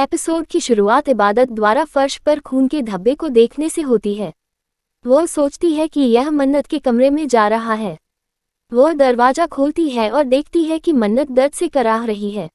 Episode की शुरुआत इबादत द्वारा फर्श पर खून के धब्बे को देखने से होती है। वो सोचती है कि यह मन्नत के कमरे में जा रहा है। वो दरवाजा खोलती है और देखती है कि मन्नत दर्द से कराह रही है।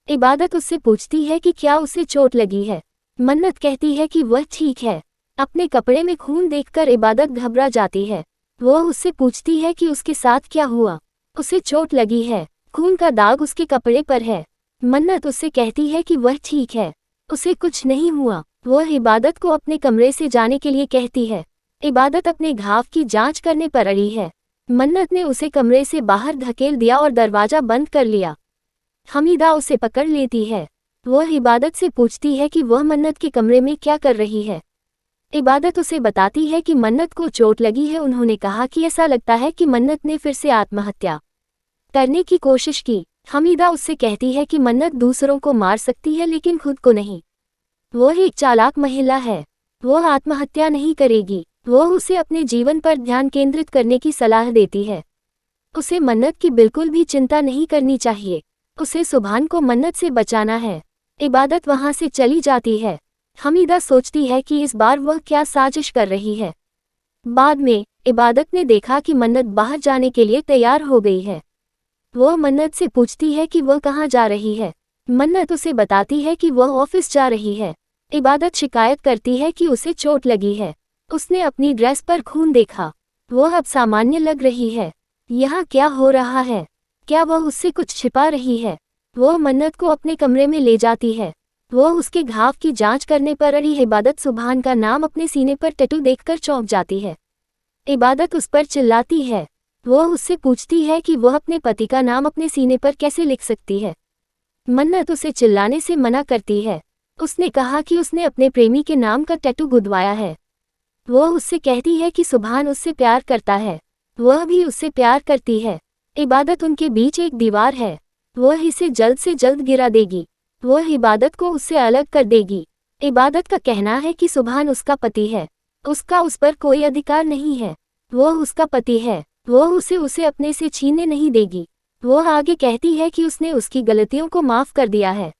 इबादत उससे पूछती है कि क्या उसे चोट लगी है। मन्नत कहती है कि वह ठीक है। अपने कपड़े में खून देखकर इबादत घबरा जाती है। वो उससे पूछती है कि उसके साथ क्या हुआ। उसे चोट लगी है, खून का दाग उसके कपड़े पर है। मन्नत उससे कहती है कि वह ठीक है, उसे कुछ नहीं हुआ। वह इबादत को अपने कमरे से जाने के लिए कहती है। इबादत अपने घाव की जांच करने पर अड़ी है। मन्नत ने उसे कमरे से बाहर धकेल दिया और दरवाजा बंद कर लिया। हमीदा उसे पकड़ लेती है। वह इबादत से पूछती है कि वह मन्नत के कमरे में क्या कर रही है। इबादत उसे बताती है कि मन्नत को चोट लगी है। उन्होंने कहा कि ऐसा लगता है कि मन्नत ने फिर से आत्महत्या करने की कोशिश की। हमीदा उससे कहती है कि मन्नत दूसरों को मार सकती है लेकिन खुद को नहीं। वह एक चालाक महिला है, वह आत्महत्या नहीं करेगी। वह उसे अपने जीवन पर ध्यान केंद्रित करने की सलाह देती है। उसे मन्नत की बिल्कुल भी चिंता नहीं करनी चाहिए। उसे सुभान को मन्नत से बचाना है। इबादत वहां से चली जाती है। हमीदा सोचती है कि इस बार वह क्या साजिश कर रही है। बाद में इबादत ने देखा कि मन्नत बाहर जाने के लिए तैयार हो गई है। वह मन्नत से पूछती है कि वह कहाँ जा रही है। मन्नत उसे बताती है कि वह ऑफिस जा रही है। इबादत शिकायत करती है कि उसे चोट लगी है। उसने अपनी ड्रेस पर खून देखा। वह अब सामान्य लग रही है। यहाँ क्या हो रहा है? क्या वह उससे कुछ छिपा रही है? वह मन्नत को अपने कमरे में ले जाती है। वह उसके घाव की जांच करने पर अड़ी। इबादत सुभान का नाम अपने सीने पर टैटू देखकर चौंक जाती है। इबादत उस पर चिल्लाती है। वह उससे पूछती है कि वह अपने पति का नाम अपने सीने पर कैसे लिख सकती है। मन्नत उसे चिल्लाने से मना करती है। उसने कहा कि उसने अपने प्रेमी के नाम का टैटू गुदवाया है। वह उससे कहती है कि सुभान उससे प्यार करता है, वह भी उससे प्यार करती है। इबादत उनके बीच एक दीवार है, वह इसे जल्द से जल्द गिरा देगी। वह इबादत को उससे अलग कर देगी। इबादत का कहना है कि सुभान उसका पति है, उसका उस पर कोई अधिकार नहीं है। वह उसका पति है, वह उसे अपने से छीनने नहीं देगी। वह आगे कहती है कि उसने उसकी गलतियों को माफ कर दिया है।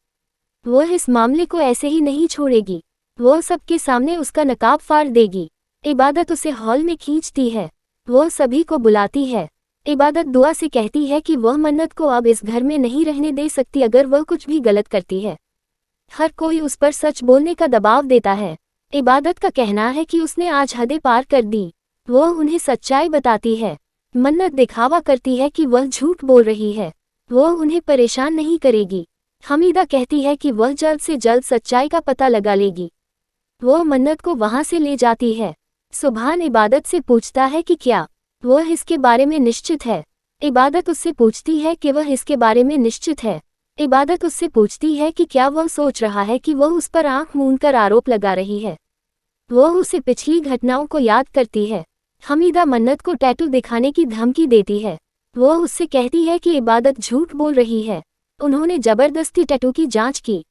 वह इस मामले को ऐसे ही नहीं छोड़ेगी। वह सबके सामने उसका नकाब फाड़ देगी। इबादत उसे हॉल में खींचती है। वह सभी को बुलाती है। इबादत दुआ से कहती है कि वह मन्नत को अब इस घर में नहीं रहने दे सकती अगर वह कुछ भी गलत करती है। हर कोई उस पर सच बोलने का दबाव देता है। इबादत का कहना है कि उसने आज हदें पार कर दी। वह उन्हें सच्चाई बताती है। मन्नत दिखावा करती है कि वह झूठ बोल रही है। वह उन्हें परेशान नहीं करेगी। हमीदा कहती है कि वह जल्द से जल्द सच्चाई का पता लगा लेगी। वह मन्नत को वहां से ले जाती है। सुभान इबादत से पूछता है कि क्या वह इसके बारे में निश्चित है। इबादत उससे पूछती है कि वह इसके बारे में निश्चित है। इबादत उससे पूछती है कि क्या वह सोच रहा है कि वह उस पर आंख मूंदकर आरोप लगा रही है। वह उसे पिछली घटनाओं को याद करती है। हमीदा मन्नत को टैटू दिखाने की धमकी देती है। वह उससे कहती है कि इबादत झूठ बोल रही है। उन्होंने जबरदस्ती टैटू की जांच की।